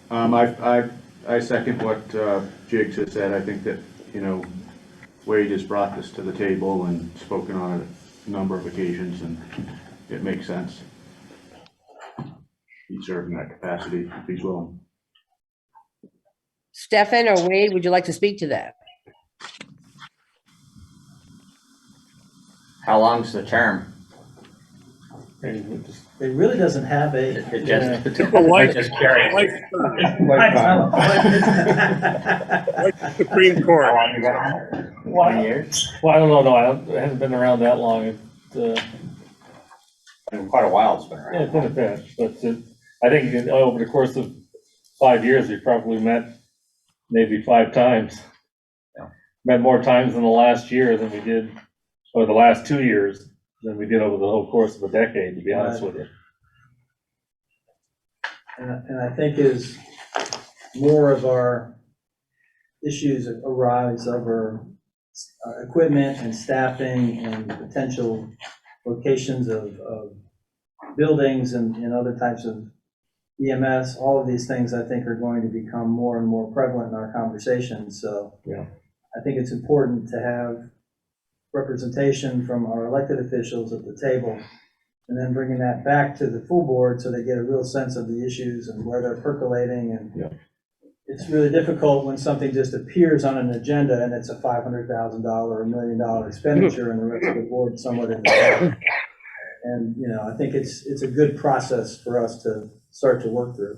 I second what Jiggs has said. I think that, Wade has brought this to the table and spoken on it a number of occasions, and it makes sense. He'd serve in that capacity if he's willing. Stefan or Wade, would you like to speak to that? How long's the term? It really doesn't have a. It just, like just curious. like Supreme Court. How long you got? 20 years? Well, I don't know, no, I haven't been around that long. Been quite a while it's been Yeah, around. it's been a bit, but I think over the course of 5 years, we probably met maybe 5 times. Yeah. Met more times in the last year than we did, or the last 2 years than we did over the whole course of a decade, to be honest with you. And I think as more of our issues arise over equipment and staffing and potential locations of buildings and other types of EMS, all of these things I think are going to become more and more prevalent in our conversations. So Yeah. I think it's important to have representation from our elected officials at the table, and then bringing that back to the full board so they get a real sense of the issues and where they're percolating. And Yeah. it's really difficult when something just appears on an agenda and it's a $500,000 or $1 million expenditure and the rest of the board somewhat in the dark. And, I think it's a good process for us to start to work through.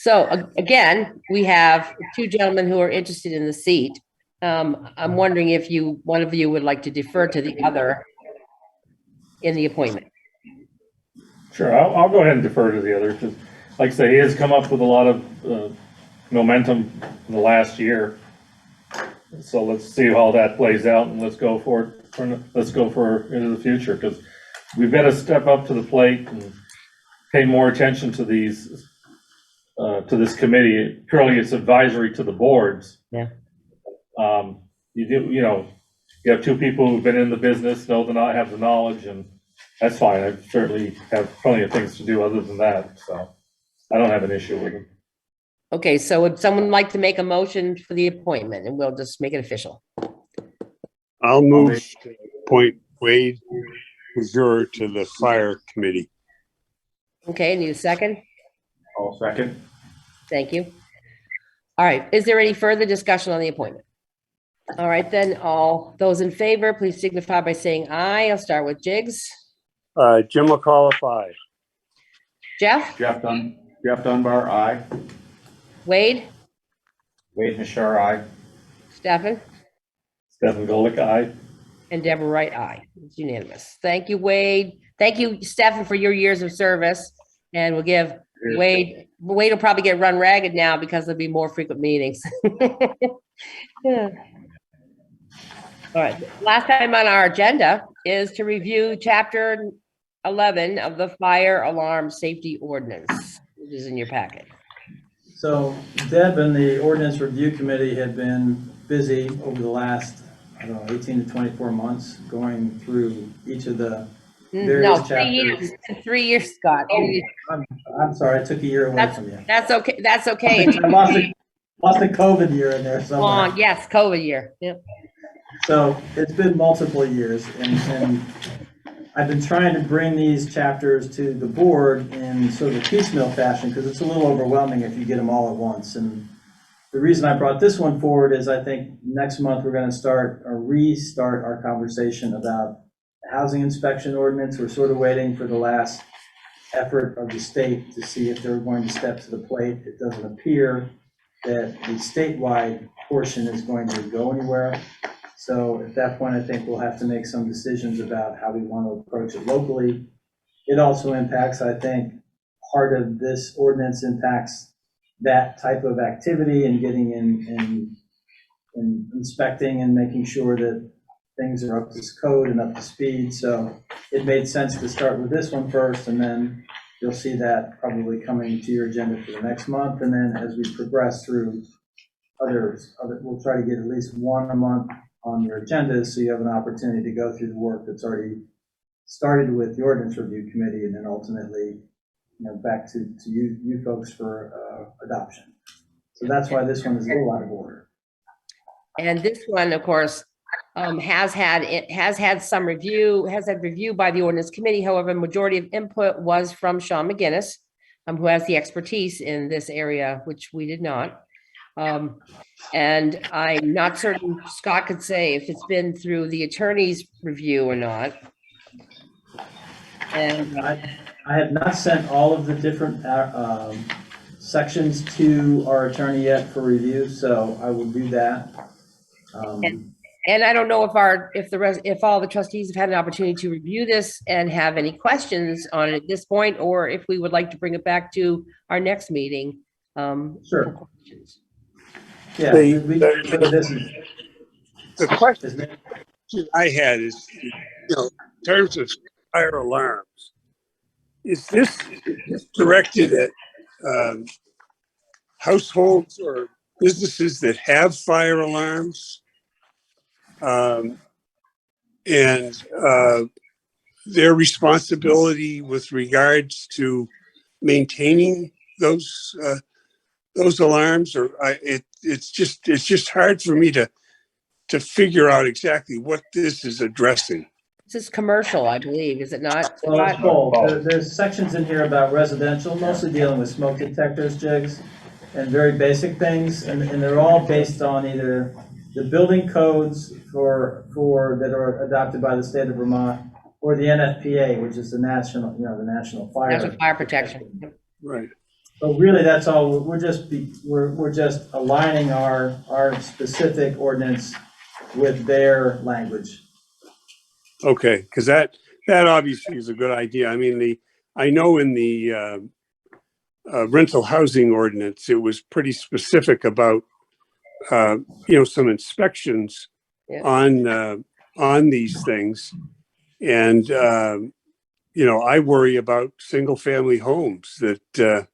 So again, we have 2 gentlemen who are interested in the seat. I'm wondering if one of you would like to defer to the other in the appointment. Sure, I'll go ahead and defer to the other, because like I say, he has come up with a lot of momentum in the last year. So let's see how that plays out, and let's go for into the future, because we've got to step up to the plate and pay more attention to these, to this committee. Currently, it's advisory to the boards. Yeah. You have 2 people who've been in the business, have the knowledge, and that's fine. I certainly have plenty of things to do other than that, so I don't have an issue with them. Okay, so would someone like to make a motion for the appointment, and we'll just make it official? I'll move to appoint Wade Mazur to the fire committee. Okay, need a second? All second. Thank you. All right, is there any further discussion on the appointment? All right, then, all those in favor, please signify by saying aye. I'll start with Jiggs. Jim McAuliffe, aye. Jeff? Jeff Dunbar, aye. Wade? Wade Mashur, aye. Stefan? Stephen Golick, aye. And Deborah Wright, aye. It's unanimous. Thank you, Wade. Thank you, Stefan, for your years of service. And we'll give Wade will probably get run ragged now because there'll be more frequent meetings. Yeah. All right, last item on our agenda is to review chapter 11 of the fire alarm safety ordinance, which is in your packet. So Deb and the ordinance review committee had been busy over the last, 18 to 24 months, going through each of the No, various 3 chapters. years. 3 years, Scott. I'm sorry, I took a year away from you. That's okay. That's okay. I lost Lost a COVID year in there somewhere. Long, yes, COVID year, yep. So it's been multiple years, and I've been trying to bring these chapters to the board in sort of a piecemeal fashion, because it's a little overwhelming if you get them all at once. And the reason I brought this one forward is I think next month we're gonna restart our conversation about the housing inspection ordinance. We're sort of waiting for the last effort of the state to see if they're going to step to the plate. It doesn't appear that the statewide portion is going to go anywhere. So at that point, I think we'll have to make some decisions about how we want to approach it locally. It also impacts, I think, part of this ordinance impacts that type of activity and getting in inspecting and making sure that things are up to code and up to speed. So it made sense to start with this one first, and then you'll see that probably coming to your agenda for the next month. And then as we progress through others, we'll try to get at least one a month on your agenda, so you have an opportunity to go through the work that's already started with the ordinance review committee, and then ultimately, back to you folks for adoption. So that's why this one is a little out of order. And this one, of course, has had some review, has had review by the ordinance committee. However, majority of input was from Sean McGinnis, who has the expertise in this area, which we did not. And I'm not certain Scott could say if it's been through the attorney's review or not. And I have not sent all of the different sections to our attorney yet for review, so I will do that. And I don't know if all the trustees have had an opportunity to review this and have any questions on it at this point, or if we would like to bring it back to our next meeting. Sure. For questions. Yeah. The question I had is, in terms of fire alarms, is this directed at households or businesses that have fire alarms? And their responsibility with regards to maintaining those alarms, or it's just hard for me to figure out exactly what this is addressing. This is commercial, I believe, is it not? Well, it's both. There's sections in here about residential, mostly dealing with smoke detectors, jigs, and very basic things, and they're all based on either the building codes for that are adopted by the state of Vermont, or the NFPA, which is the national fire Protection. Right. But really, that's all. We're just aligning our specific ordinance with their language. Okay, because that obviously is a good idea. I mean, I know in the rental housing ordinance, it was pretty specific about some inspections on these things, and I worry about single family homes that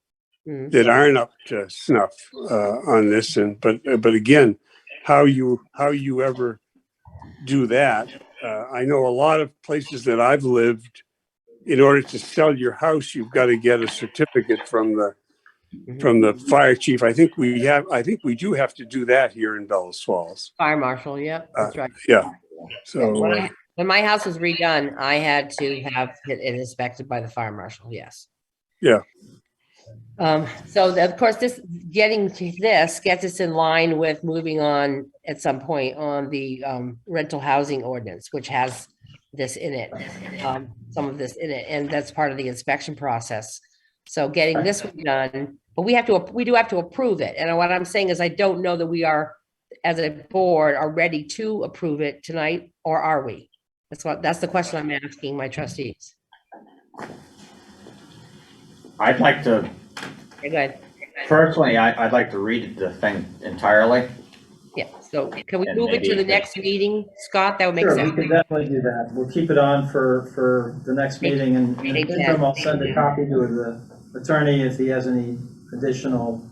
aren't up to snuff on this, but again, how you ever do that? I know a lot of places that I've lived, in order to sell your house, you've got to get a certificate from the fire chief. I think we do have to do that here in Bellows Falls. Fire marshal, yeah, that's right. Yeah. So when my house was redone, I had to have it inspected by the fire marshal. Yes. Yeah. So of course, getting to this gets us in line with moving on at some point on the rental housing ordinance, which has this in it, some of this in it, and that's part of the inspection process. So getting this one done, but we do have to approve it. And what I'm saying is, I don't know that we are, as a board, are ready to approve it tonight, or are we? That's the question I'm asking my trustees. I'd like to, Okay, go ahead. personally, I'd like to read the thing entirely. Yeah, so can we And move it to maybe- the next meeting, Scott? That would make Sure, sense. we can definitely do that. We'll keep it on for the next meeting, and in the interim, I'll send a copy to the attorney if he has any additional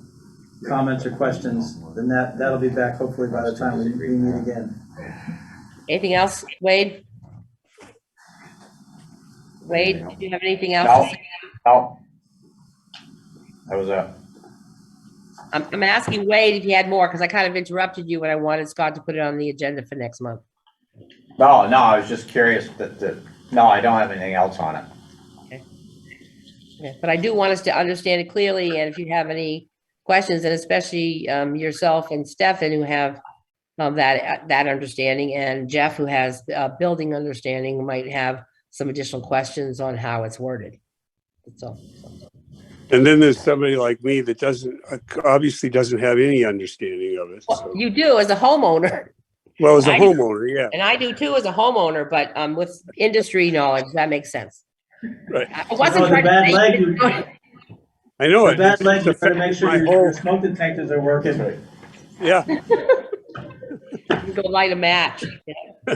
comments or questions. Then that'll be back hopefully by the time we meet again. Anything else, Wade? Wade, did you have anything else to say? No, that was it. I'm asking Wade if you had more, because I kind of interrupted you when I wanted Scott to put it on the agenda for next month. No, I was just curious no, I don't have anything else on it. Okay, but I do want us to understand it clearly, and if you have any questions, and especially yourself and Stefan, who have that understanding, and Jeff, who has building understanding, might have some additional questions on how it's worded. That's all. And then there's somebody like me that obviously doesn't have any understanding of it. Well, So. you do as a homeowner. Well, as a I do. homeowner, yeah. And I do too as a homeowner, but with industry knowledge, that makes sense. Right. I wasn't the trying bad to leg, I know the it. bad It's leg, you better affected make sure my your whole, smoke detectors are working. yeah. go light a match. Yeah.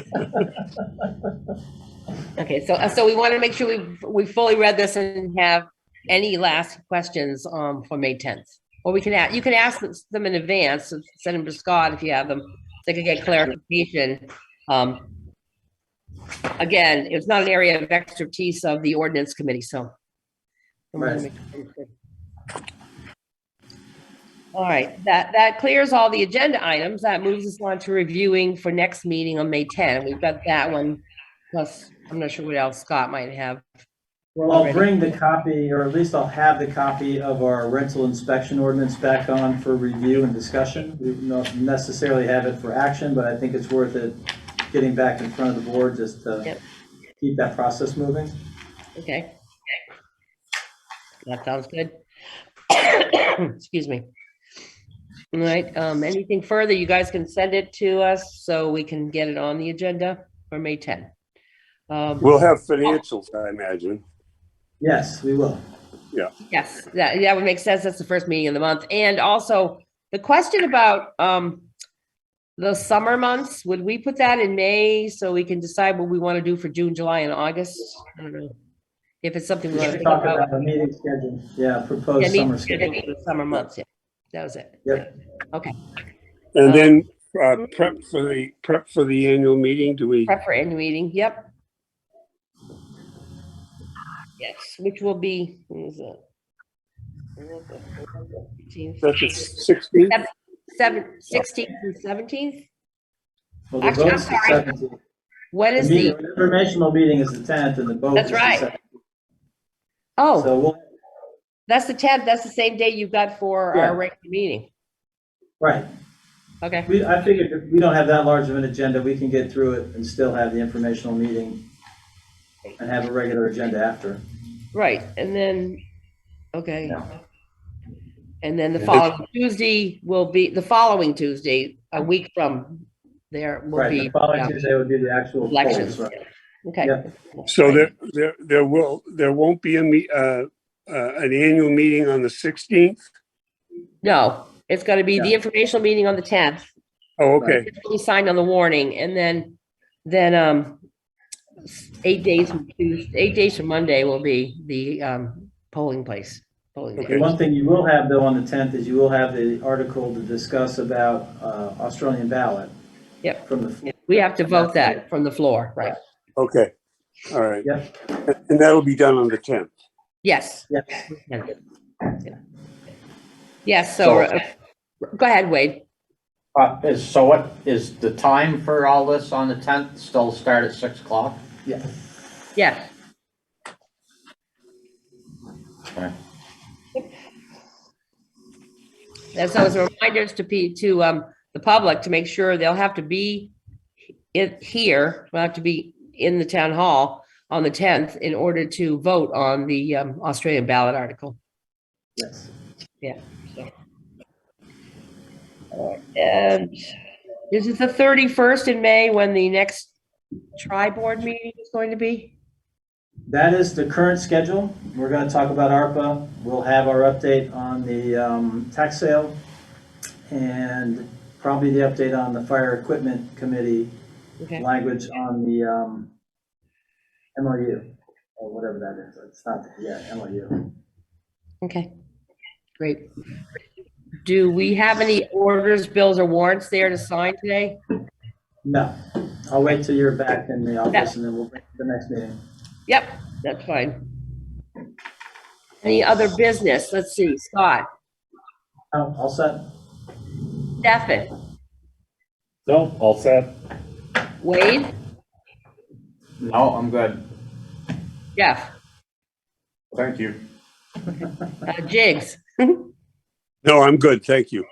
Okay, so we want to make sure we fully read this and have any last questions for May 10th. Or you can ask them in advance, send them to Scott if you have them, so they can get clarification. Again, it's not an area of expertise of the ordinance committee, so. Right. All right, that clears all the agenda items. That moves us on to reviewing for next meeting on May 10. We've got that one, plus I'm not sure what else Scott might have. Well, I'll bring the copy, or at least I'll have the copy of our rental inspection ordinance back on for review and discussion. We don't necessarily have it for action, but I think it's worth it getting back in front of the board just to keep that process moving. Okay. That sounds good. Excuse me. All right, anything further, you guys can send it to us so we can get it on the agenda for May 10. We'll have financials, I imagine. Yes, we will. Yeah. Yes, that would make sense. That's the first meeting of the month. And also the question about the summer months, would we put that in May so we can decide what we want to do for June, July, and August? I don't know if it's something we want to think Talk about. about the meeting schedule. Yeah, proposed summer schedule. For the summer months, yeah. That was it. Yep. Okay. And then prep for the annual meeting. Do we? Prep for annual meeting. Yep. Yes, which will be, when is it? That's the 16th. 16th and 17th? Well, the Actually, I'm vote's the sorry. 17th. When is The the, informational meeting is the 10th and the vote is That's the right. 17th. oh, So that's the 10th. That's the same day you've got for Yeah. our regular meeting. right. Okay. I figured if we don't have that large of an agenda, we can get through it and still have the informational meeting and have a regular agenda after. Right. And then, okay. Yeah. And then the following Tuesday will be, the following Tuesday, a week from there will Right, be. the following Tuesday would be the actual Elections. polls, right? Okay. Yep. So there won't be an annual meeting on the 16th. No, it's going to be the Yeah. informational meeting on the 10th. Oh, okay. We signed on the warning, and then 8 days from Tuesday, 8 days from Monday will be the polling place. Polling Okay. day. One thing you will have though on the 10th is you will have the article to discuss about Australian ballot. Yep. From the, We have to vote that from the floor, right? Okay. All right. yep, And that'll be done on the 10th. Yes. yep. Yes, so go ahead, Wade. So what is the time for all this on the 10th? Still start at 6 o'clock? Yeah. Yes. Okay. And so as a reminder to the public to make sure they'll have to be here, they'll have to be in the town hall on the 10th in order to vote on the Australian ballot article. Yes. Yeah. And this is the 31st in May when the next tri-board meeting is going to be? That is the current schedule. We're going to talk about ARPA. We'll have our update on the tax sale and probably the update on the fire equipment committee Okay. language on the MOU or whatever that is. It's not, MOU. Okay, great. Do we have any orders, bills, or warrants there to sign today? No, I'll wait till you're back in the office and then we'll bring it to the next meeting. Yep, that's fine. Any other business? Let's see, Scott. Oh, all set? Stefan, No, all set. Wade, No, I'm good. Jeff, Thank you. Jigs. No, I'm good, thank you.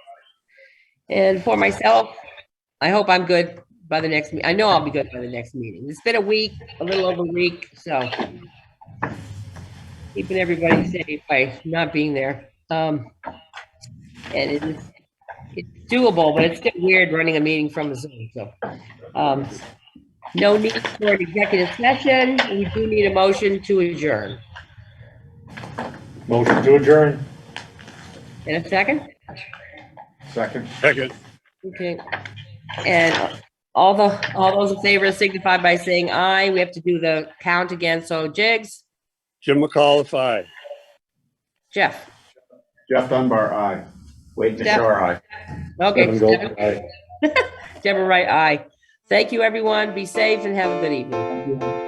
And for myself, I hope I'm good by the next, I know I'll be good by the next meeting. It's been a week, a little over a week, so keeping everybody safe by not being there. And it's doable, but it's still weird running a meeting from Zoom, so. No need for an executive session. We do need a motion to adjourn. Motion to adjourn. In a second? Second. Second. Okay. And all those in favor signify by saying aye. We have to do the count again. So Jigs, Jim McAuliffe, aye. Jeff. Jeff Dunbar, aye. Wait, Steph. sure, aye. Okay. Devin Goldman, aye. Deborah Wright, aye. Thank you, everyone. Be safe and have a good evening.